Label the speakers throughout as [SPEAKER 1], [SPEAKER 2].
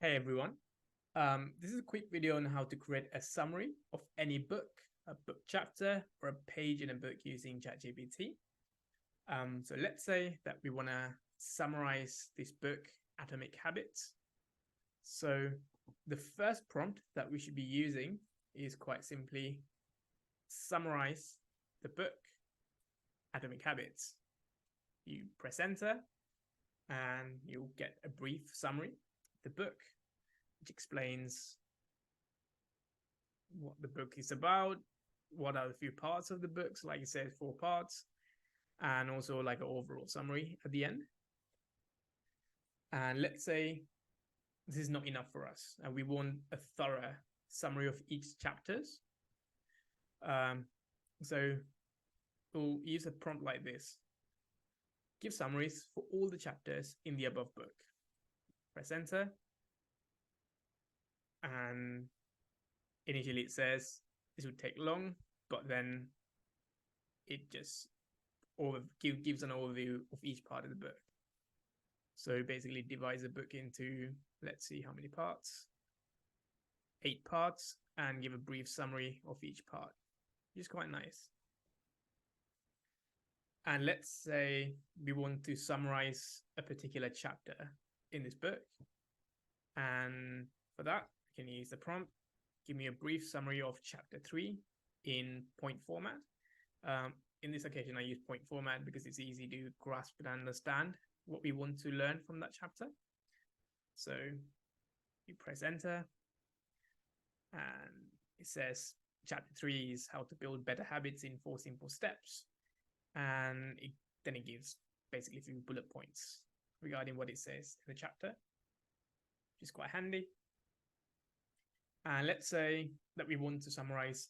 [SPEAKER 1] Hey everyone. This is a quick video on how to create a summary of any book, a book chapter, or a page in a book using ChatGPT. So let's say that we want to summarize this book, Atomic Habits. So the first prompt that we should be using is quite simply summarize the book, Atomic Habits. You press enter and you'll get a brief summary of the book, which explains what the book is about, what are the few parts of the books, like it says, 4 parts, and also like an overall summary at the end. And let's say this is not enough for us, and we want a thorough summary of each chapters. So we'll use a prompt like this: give summaries for all the chapters in the above book. Press enter, and initially it says this would take long, but then it just gives an overview of each part of the book. So basically divides the book into, let's see how many parts, 8 parts, and give a brief summary of each part, which is quite nice. And let's say we want to summarize a particular chapter in this book. And for that, I can use the prompt, give me a brief summary of chapter 3 in point format. In this occasion, I use point format because it's easy to grasp and understand what we want to learn from that chapter. So you press enter, and it says chapter 3 is how to build better habits in 4 simple steps. And then it gives basically a few bullet points regarding what it says in the chapter, which is quite handy. And let's say that we want to summarize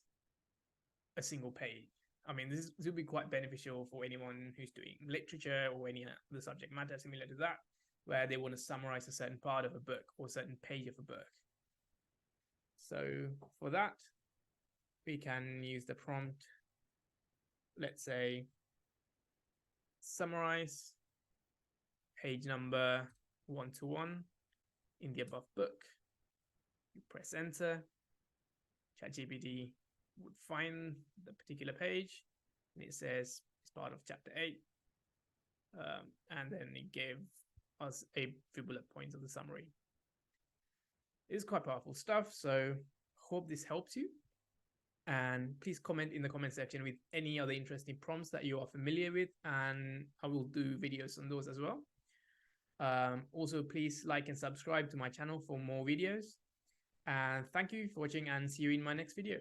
[SPEAKER 1] a single page. I mean, this will be quite beneficial for anyone who's doing literature or any other subject matter similar to that, where they want to summarize a certain part of a book or a certain page of a book. So for that, we can use the prompt, let's say, summarize page number 1-1 in the above book. You press enter, ChatGPT would find the particular page, and it says it's part of chapter 8, and then it gave us a few bullet points of the summary. It's quite powerful stuff, so hope this helps you, and please comment in the comment section with any other interesting prompts that you are familiar with, and I will do videos on those as well. Also, please like and subscribe to my channel for more videos, and thank you for watching, and see you in my next video.